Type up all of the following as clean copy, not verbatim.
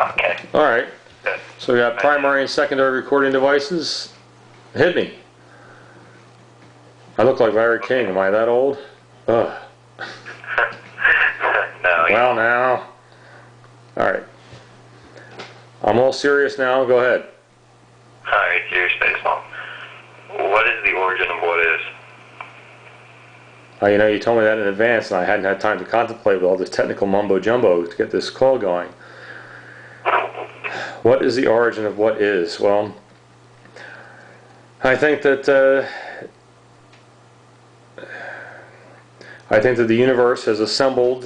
Okay. All right. Good. So we got primary and secondary recording devices. Hit me. I look like Larry King. Am I that old? Ugh. No. Well, now. All right. I'm all serious now. Go ahead. Alright, serious baseball. What is the origin of what is? You told me that in advance, and I hadn't had time to contemplate with all this technical mumbo jumbo to get this call going. What is the origin of what is? Well, I think that the universe has assembled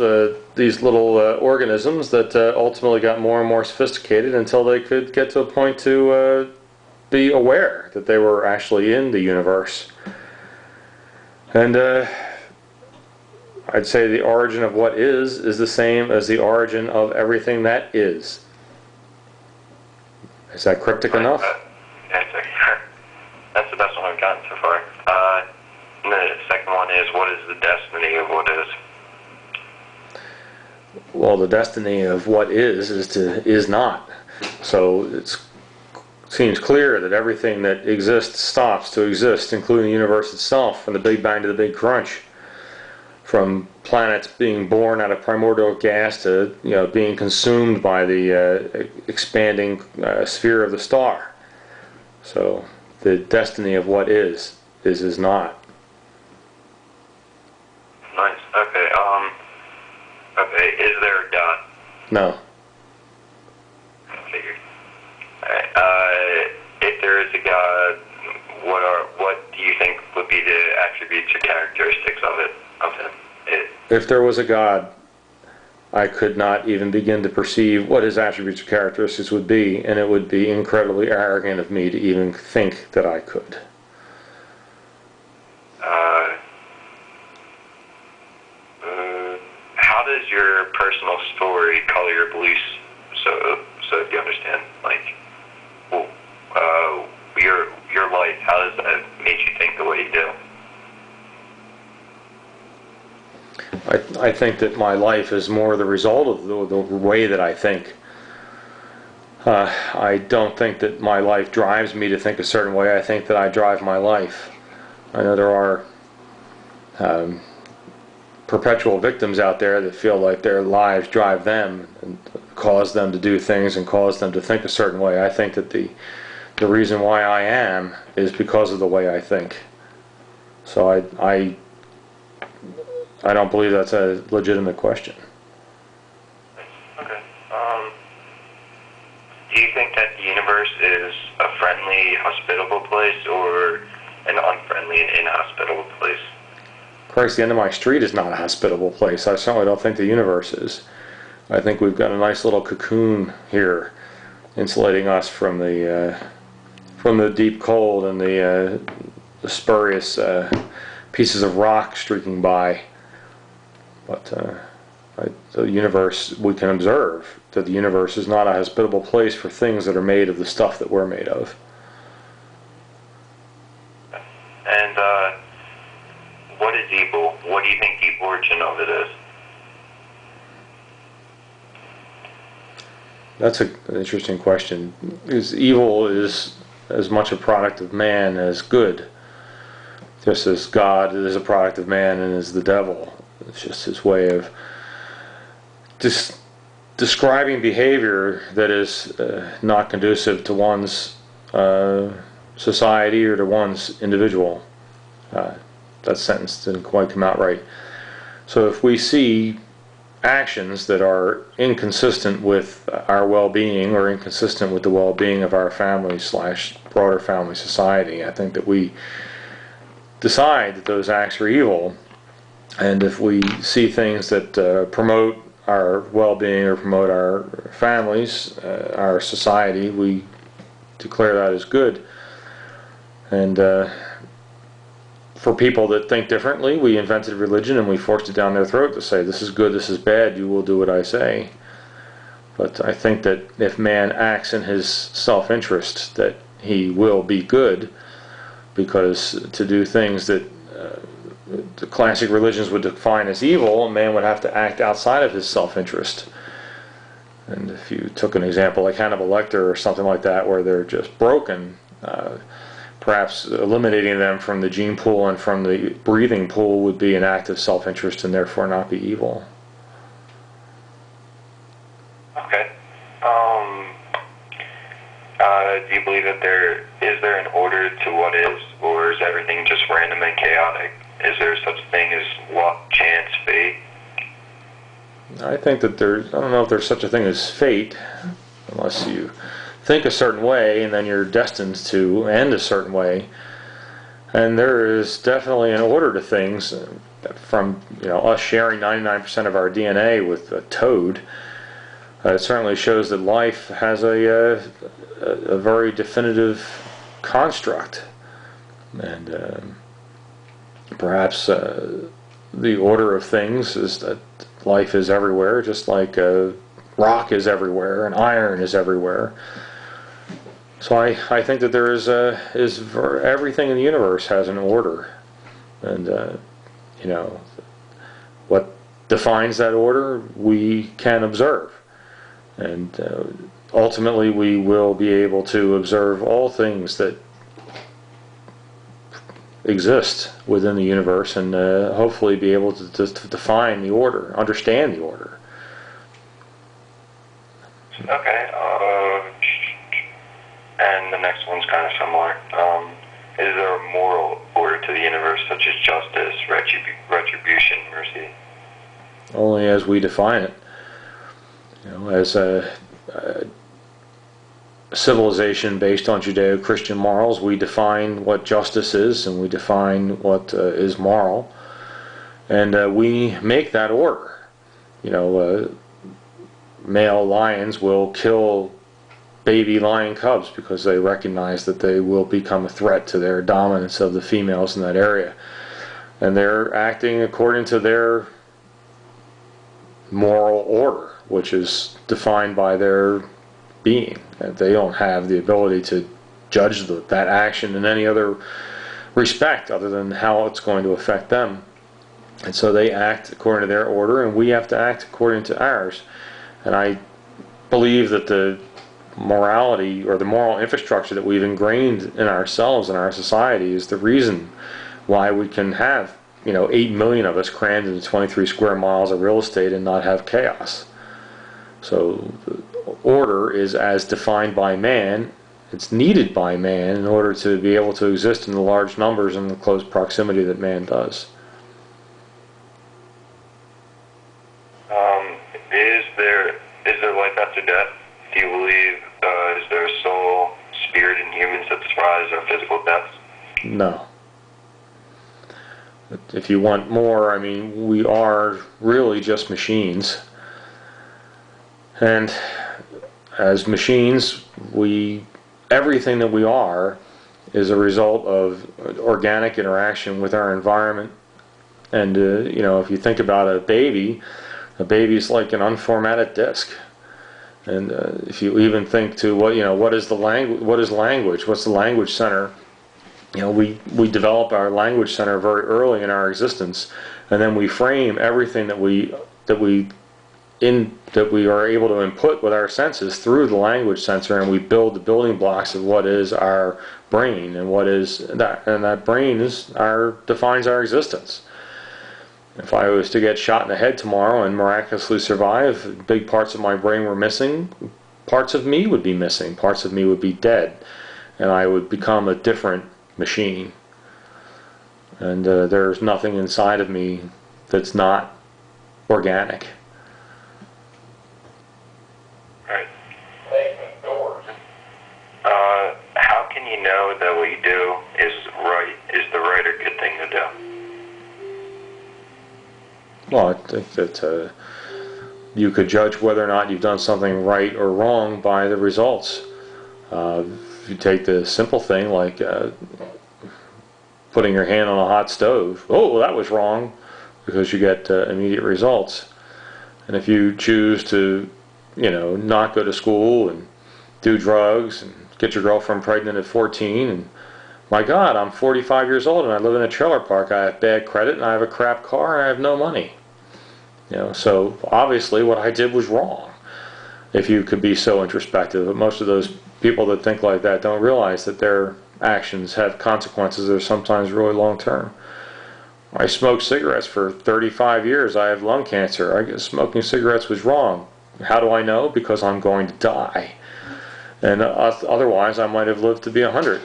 these little organisms that ultimately got more and more sophisticated until they could get to a point to be aware that they were actually in the universe. And I'd say the origin of what is the same as the origin of everything that is. Is that cryptic enough? That's the best one I've gotten so far. And the second one is, what is the destiny of what is? Well, the destiny of what is not. So it seems clear that everything that exists stops to exist, including the universe itself, from the Big Bang to the Big Crunch. From planets being born out of primordial gas to being consumed by the expanding sphere of the star. So the destiny of what is not. Nice. Okay. Okay. Is there a God? No. I figured. Alright. If there is a God, what do you think would be the attributes or characteristics of him? If there was a God, I could not even begin to perceive what his attributes or characteristics would be, and it would be incredibly arrogant of me to even think that I could. How does your personal story color your beliefs? So do you understand? Like, your life. How does that make you think the way you do? I think that my life is more the result of the way that I think. I don't think that my life drives me to think a certain way. I think that I drive my life. I know there are perpetual victims out there that feel like their lives drive them and cause them to do things and cause them to think a certain way. I think that the reason why I am is because of the way I think. So I don't believe that's a legitimate question. Okay. Do you think that the universe is a friendly, hospitable place or an unfriendly and inhospitable place? Christ, the end of my street is not a hospitable place. I certainly don't think the universe is. I think we've got a nice little cocoon here, insulating us from the deep cold and the spurious pieces of rock streaking by. But the universe, we can observe that the universe is not a hospitable place for things that are made of the stuff that we're made of. And what is evil? What do you think the origin of it is? That's an interesting question. Evil is as much a product of man as good. Just as God is a product of man and is the devil. It's just his way of describing behavior that is not conducive to one's society or to one's individual. That sentence didn't quite come out right. So if we see actions that are inconsistent with our well-being or inconsistent with the well-being of our family / broader family society, I think that we decide that those acts are evil. And if we see things that promote our well-being or promote our families, our society, we declare that as good. And for people that think differently, we invented religion and we forced it down their throat to say, this is good, this is bad, you will do what I say. But I think that if man acts in his self-interest, that he will be good, because to do things that the classic religions would define as evil, a man would have to act outside of his self-interest. And if you took an example like Hannibal Lecter or something like that, where they're just broken, perhaps eliminating them from the gene pool and from the breathing pool would be an act of self-interest and therefore not be evil. Okay. Do you believe that is there an order to what is, or is everything just random and chaotic? Is there such a thing as luck, chance, fate? I think that I don't know if there's such a thing as fate, unless you think a certain way and then you're destined to end a certain way. And there is definitely an order to things, from us sharing 99% of our DNA with a toad. It certainly shows that life has a very definitive construct, and perhaps the order of things is that life is everywhere, just like rock is everywhere and iron is everywhere. So I think that there is everything in the universe has an order, and what defines that order we can observe. And ultimately we will be able to observe all things that exist within the universe, and hopefully be able to define the order, understand the order. Okay. And the next one's kind of similar. Is there a moral order to the universe, such as justice, retribution, mercy? Only as we define it. As a civilization based on Judeo-Christian morals, we define what justice is, and we define what is moral, and we make that order. Male lions will kill baby lion cubs because they recognize that they will become a threat to their dominance of the females in that area, and they're acting according to their moral order, which is defined by their being. And they don't have the ability to judge that action in any other respect other than how it's going to affect them. And so they act according to their order, and we have to act according to ours. And I believe that the morality, or the moral infrastructure that we've ingrained in ourselves and our society, is the reason why we can have 8 million of us crammed into 23 square miles of real estate and not have chaos. So order is as defined by man. It's needed by man in order to be able to exist in the large numbers and the close proximity that man does. Is there life after death? Do you believe is there a soul, spirit in humans that survives our physical deaths? No. If you want more, we are really just machines. And as machines, everything that we are is a result of organic interaction with our environment. And if you think about a baby's like an unformatted disk. And if you even think to what is language? What's the language center? We develop our language center very early in our existence, and then we frame everything that we are able to input with our senses through the language center, and we build the building blocks of what is our brain, and that brain defines our existence. If I was to get shot in the head tomorrow and miraculously survive, big parts of my brain were missing, parts of me would be missing, parts of me would be dead, and I would become a different machine. And there's nothing inside of me that's not organic. Right. How can you know that what you do is the right or good thing to do? Well, I think that you could judge whether or not you've done something right or wrong by the results. If you take the simple thing like putting your hand on a hot stove, well, that was wrong, because you get immediate results. And if you choose to, not go to school and do drugs and get your girlfriend pregnant at 14, and my God, I'm 45 years old and I live in a trailer park, I have bad credit and I have a crap car and I have no money. So obviously what I did was wrong. if you could be so introspective. But most of those people that think like that don't realize that their actions have consequences that are sometimes really long term. I smoked cigarettes for 35 years. I have lung cancer. I guess smoking cigarettes was wrong. How do I know? Because I'm going to die. And otherwise, I might have lived to be 100.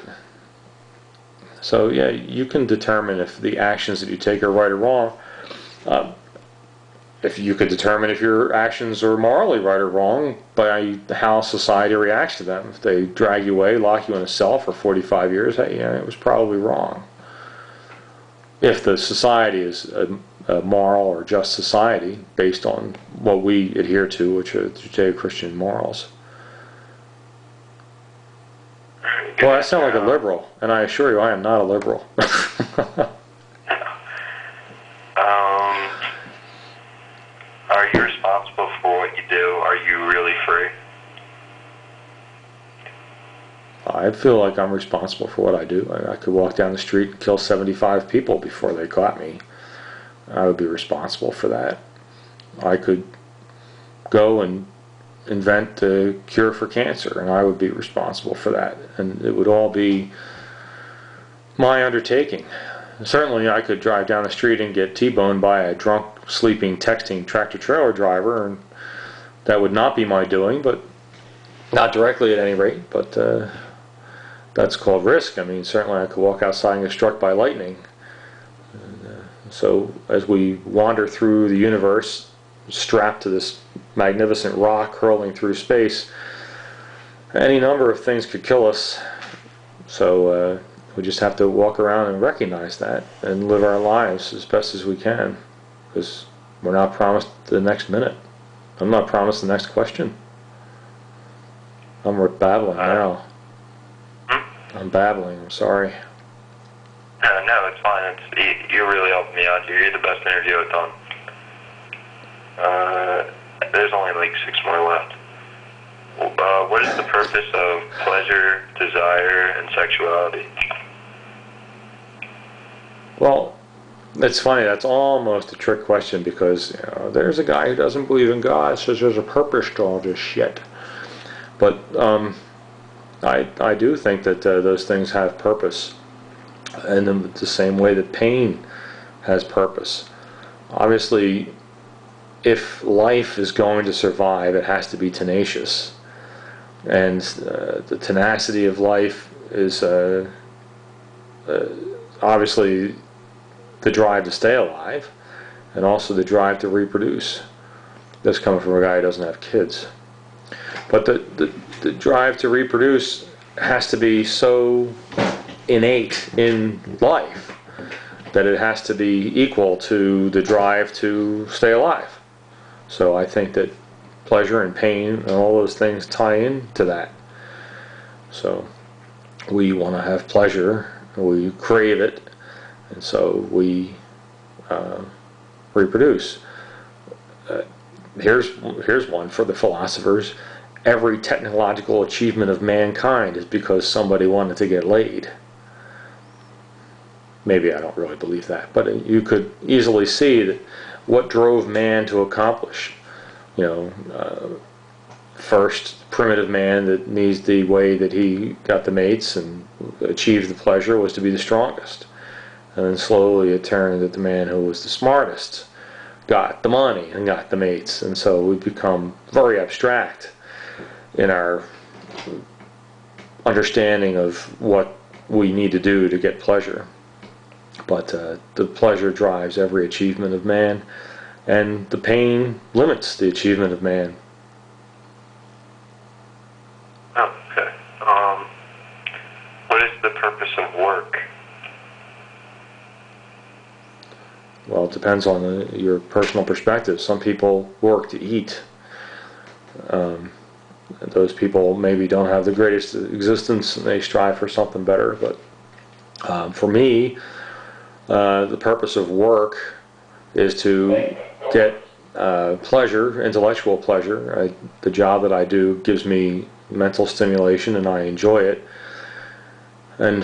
So, yeah, you can determine if the actions that you take are right or wrong. If you could determine if your actions are morally right or wrong by how society reacts to them. If they drag you away, lock you in a cell for 45 years, hey, yeah, it was probably wrong. If the society is a moral or just society based on what we adhere to, which are Judeo-Christian morals. Well, I sound like a liberal, and I assure you I am not a liberal. Are you responsible for what you do? Are you really free? I feel like I'm responsible for what I do. I could walk down the street and kill 75 people before they caught me. I would be responsible for that. I could go and invent a cure for cancer, and I would be responsible for that. And it would all be my undertaking. Certainly I could drive down the street and get T-boned by a drunk, sleeping, texting tractor-trailer driver, and that would not be my doing, but not directly at any rate, but that's called risk. I mean, certainly I could walk outside and get struck by lightning. And, so as we wander through the universe, strapped to this magnificent rock hurling through space, any number of things could kill us. So we just have to walk around and recognize that and live our lives as best as we can, because we're not promised the next minute. I'm not promised the next question. I'm babbling now. I'm babbling. I'm sorry. No, it's fine. You really helped me out. You're the best interview I've done. There's only like 6 more left. What is the purpose of pleasure, desire, and sexuality? Well, it's funny. That's almost a trick question, because there's a guy who doesn't believe in God, says there's a purpose to all this shit. But I do think that those things have purpose, and in the same way that pain has purpose. Obviously, if life is going to survive, it has to be tenacious, and the tenacity of life is obviously the drive to stay alive, and also the drive to reproduce. That's coming from a guy who doesn't have kids. But the drive to reproduce has to be so innate in life that it has to be equal to the drive to stay alive. So I think that pleasure and pain and all those things tie into that. So we want to have pleasure, we crave it, and so we reproduce. Here's one for the philosophers. Every technological achievement of mankind is because somebody wanted to get laid. Maybe I don't really believe that, but you could easily see that what drove man to accomplish. First, primitive man that needs the way that he got the mates and achieved the pleasure was to be the strongest. And then slowly it turned that the man who was the smartest got the money and got the mates. And so we've become very abstract in our understanding of what we need to do to get pleasure. But the pleasure drives every achievement of man, and the pain limits the achievement of man. Okay. What is the purpose of work? Well, it depends on your personal perspective. Some people work to eat. Those people maybe don't have the greatest existence, and they strive for something better. But for me, the purpose of work is to get pleasure, intellectual pleasure. The job that I do gives me mental stimulation, and I enjoy it. And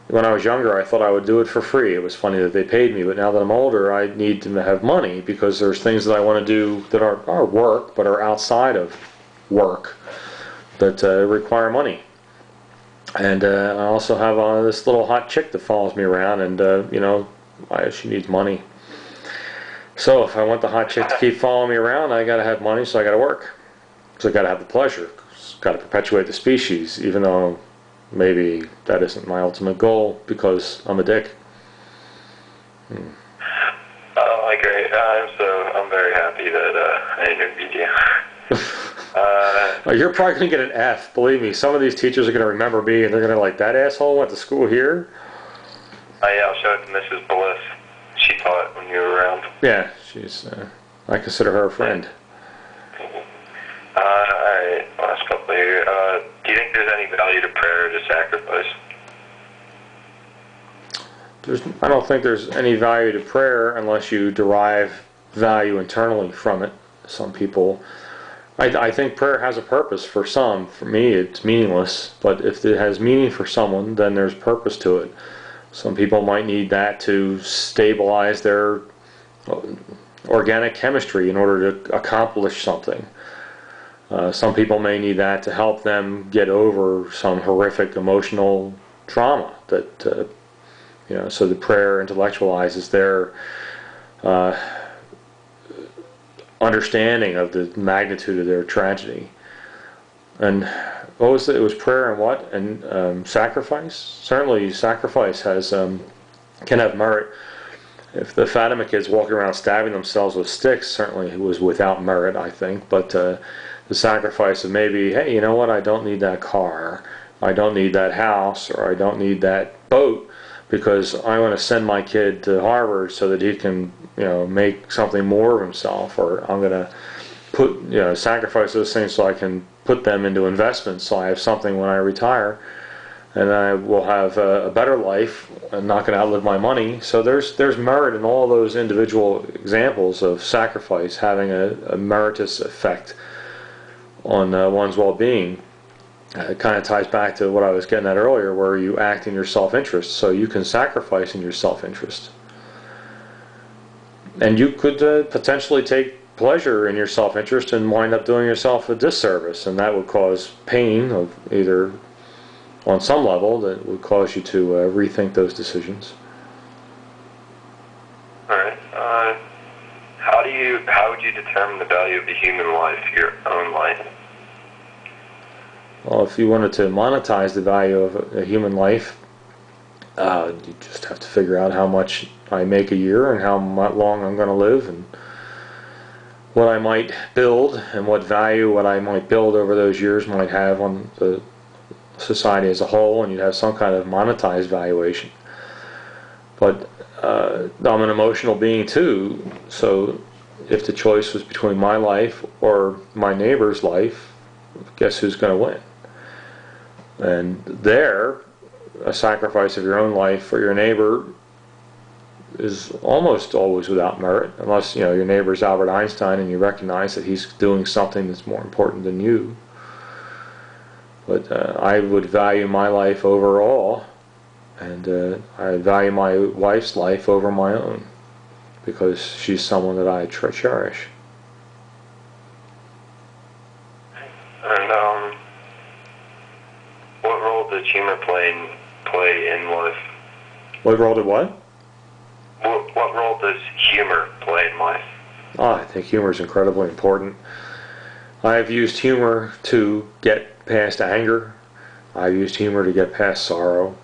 when I was younger, I thought I would do it for free. It was funny that they paid me, but now that I'm older, I need to have money, because there's things that I want to do that are work, but are outside of work that require money. And I also have this little hot chick that follows me around, and she needs money. So if I want the hot chick to keep following me around, I got to have money, so I got to work. So I got to have the pleasure. Got to perpetuate the species, even though maybe that isn't my ultimate goal because I'm a dick. Oh, great. I'm very happy that I interviewed you. You're probably going to get an F. Believe me, some of these teachers are going to remember me, and they're going to like, that asshole went to school here? Yeah, I'll show it to Mrs. Bliss. She taught when you were around. Yeah, I consider her a friend. Alright, last couple here. Do you think there's any value to prayer or to sacrifice? I don't think there's any value to prayer unless you derive value internally from it. Some people... I think prayer has a purpose for some. For me, it's meaningless. But if it has meaning for someone, then there's purpose to it. Some people might need that to stabilize their organic chemistry in order to accomplish something. Some people may need that to help them get over some horrific emotional trauma. So the prayer intellectualizes their understanding of the magnitude of their tragedy. And what was it? It was prayer and what? And sacrifice? Certainly sacrifice can have merit. If the Fatima kids walking around stabbing themselves with sticks, certainly it was without merit, I think. But the sacrifice of maybe, hey, you know what? I don't need that car. I don't need that house, or I don't need that boat, because I want to send my kid to Harvard so that he can, make something more of himself, or I'm going to sacrifice those things so I can put them into investments so I have something when I retire, and I will have a better life and not going to outlive my money. So there's merit in all those individual examples of sacrifice having a meritorious effect on one's well-being. It kind of ties back to what I was getting at earlier, where you act in your self-interest. So you can sacrifice in your self-interest. And you could potentially take pleasure in your self-interest and wind up doing yourself a disservice. And that would cause pain of either, on some level, that would cause you to rethink those decisions. All right. How would you determine the value of the human life, your own life? Well, if you wanted to monetize the value of a human life, you just have to figure out how much I make a year and how long I'm going to live, and what I might build and what value what I might build over those years might have on the society as a whole, and you'd have some kind of monetized valuation. But I'm an emotional being too, so if the choice was between my life or my neighbor's life, guess who's going to win? And there, a sacrifice of your own life for your neighbor is almost always without merit, unless your neighbor's Albert Einstein and you recognize that he's doing something that's more important than you. But I would value my life overall, and I value my wife's life over my own, because she's someone that I cherish. And what role does humor play in life? What role did what? What role does humor play in life? I think humor is incredibly important. I've used humor to get past anger. I've used humor to get past sorrow.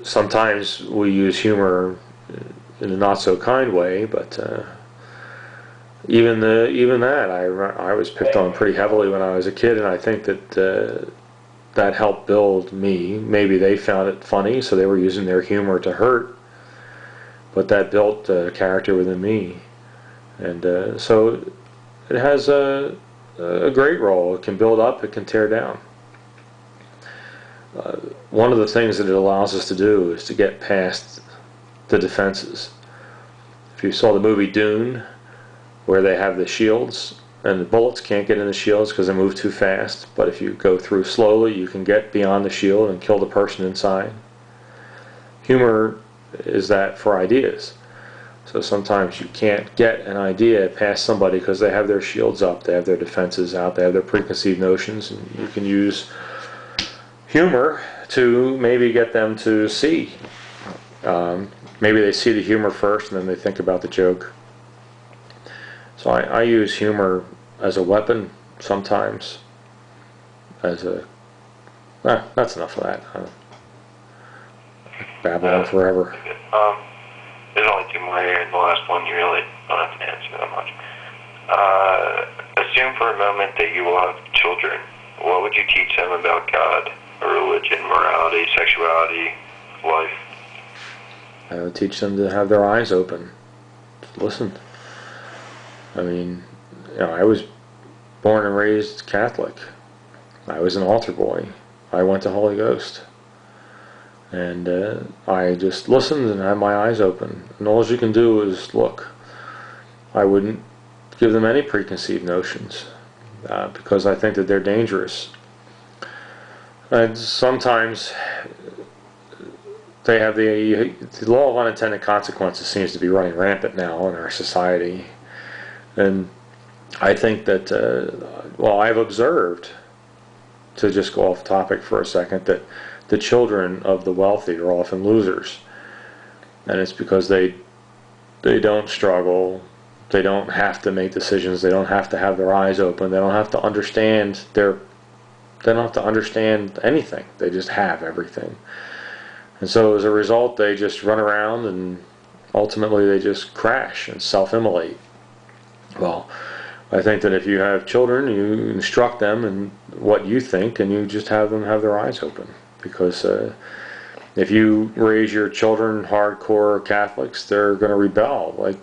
Sometimes we use humor in a not so kind way, but even that, I was picked on pretty heavily when I was a kid, and I think that that helped build me. Maybe they found it funny, so they were using their humor to hurt, but that built a character within me, and so it has a great role. It can build up, it can tear down. One of the things that it allows us to do is to get past the defenses. If you saw the movie Dune, where they have the shields, and the bullets can't get in the shields because they move too fast, but if you go through slowly, you can get beyond the shield and kill the person inside. Humor is that for ideas. So sometimes you can't get an idea past somebody because they have their shields up, they have their defenses out, they have their preconceived notions, and you can use humor to maybe get them to see. Maybe they see the humor first and then they think about the joke. So I use humor as a weapon sometimes. As a that's enough of that. Babble on forever. There's only two more here, and the last one you really don't have to answer that much. Assume for a moment that you will have children. What would you teach them about God, religion, morality, sexuality, life? I would teach them to have their eyes open. Just listen. I mean, I was born and raised Catholic. I was an altar boy. I went to Holy Ghost. And I just listened and had my eyes open. And all you can do is look. I wouldn't give them any preconceived notions because I think that they're dangerous. And sometimes they have the law of unintended consequences seems to be running rampant now in our society. And I think that, I've observed, to just go off topic for a second, that the children of the wealthy are often losers. And it's because they don't struggle, they don't have to make decisions, they don't have to have their eyes open, they don't have to understand anything, they just have everything. And so as a result they just run around and ultimately they just crash and self-immolate. Well, I think that if you have children, you instruct them in what you think and you just have them have their eyes open. Because if you raise your children hardcore Catholics, they're going to rebel. Like,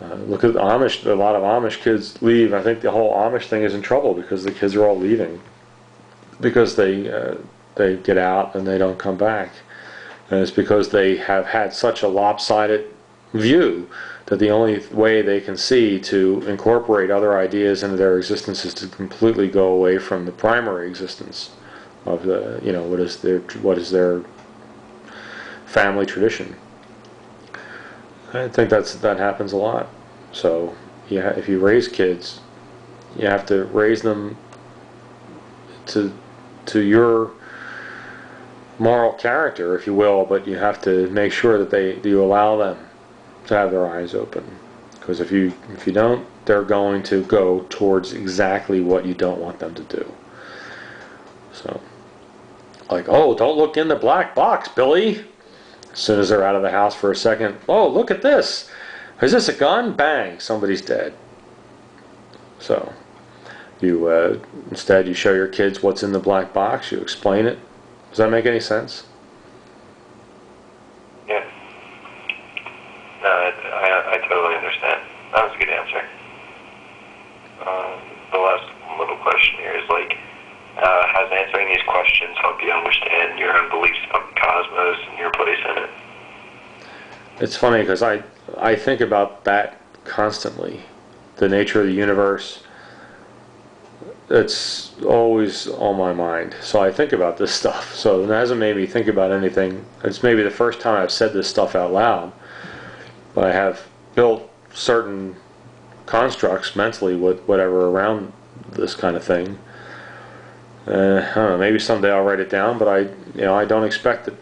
look at the Amish. A lot of Amish kids leave. I think the whole Amish thing is in trouble because the kids are all leaving. Because they get out and they don't come back. And it's because they have had such a lopsided view that the only way they can see to incorporate other ideas into their existence is to completely go away from the primary existence of the, what is their family tradition. I think that happens a lot. So if you raise kids, you have to raise them to your moral character, if you will, but you have to make sure that you allow them to have their eyes open. Because if you don't, they're going to go towards exactly what you don't want them to do. So, like, oh, don't look in the black box, Billy. As soon as they're out of the house for a second, oh, look at this. Is this a gun? Bang, somebody's dead. So, you instead you show your kids what's in the black box. You explain it. Does that make any sense? Yeah. No, I totally understand. That was a good answer. The last little question here is has answering these questions helped you understand your own beliefs about the cosmos and your place in it? It's funny because I think about that constantly. The nature of the universe. It's always on my mind. So I think about this stuff. So it hasn't made me think about anything. It's maybe the first time I've said this stuff out loud. But I have built certain constructs mentally with whatever around this kind of thing. I don't know, maybe someday I'll write it down, but I don't expect that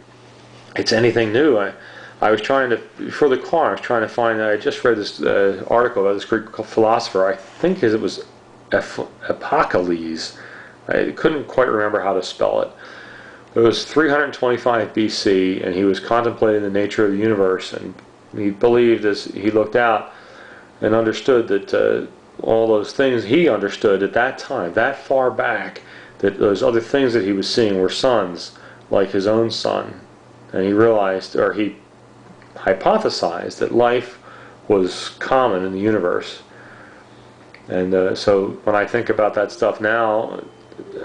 it's anything new. I was trying to, before the call, I was trying to find, I just read this article about this Greek philosopher, I think it was Apocalypse. I couldn't quite remember how to spell it. It was 325 BC, and he was contemplating the nature of the universe, and he believed as he looked out and understood that all those things he understood at that time, that far back, that those other things that he was seeing were suns, like his own sun. And he realized, or he hypothesized, that life was common in the universe. And so when I think about that stuff now,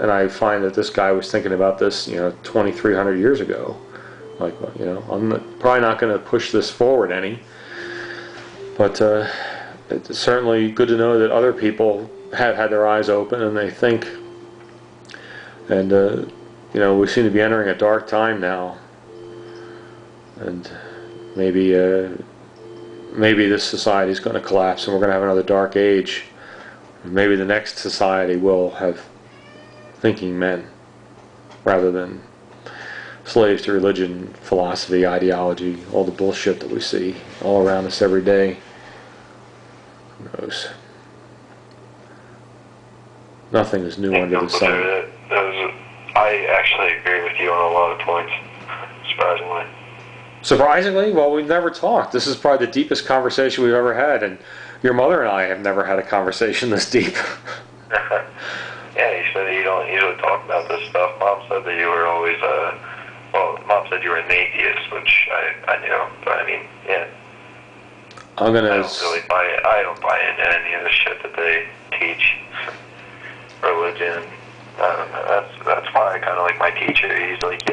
and I find that this guy was thinking about this, 2,300 years ago, like, I'm probably not going to push this forward any, but it's certainly good to know that other people have had their eyes open and they think. And we seem to be entering a dark time now, and maybe maybe this society is going to collapse and we're going to have another dark age. Maybe the next society will have thinking men rather than slaves to religion, philosophy, ideology, all the bullshit that we see all around us every day. Who knows? Nothing is new under the sun. I actually agree with you on a lot of points, surprisingly. Surprisingly? Well, we've never talked. This is probably the deepest conversation we've ever had, and your mother and I have never had a conversation this deep. Yeah, you said you don't usually talk about this stuff. Mom said that you were always, Mom said you were an atheist, which I knew, but I mean, yeah. I don't buy into any of the shit that they teach. Religion. I don't know. That's why I kind of like my teacher. He's like,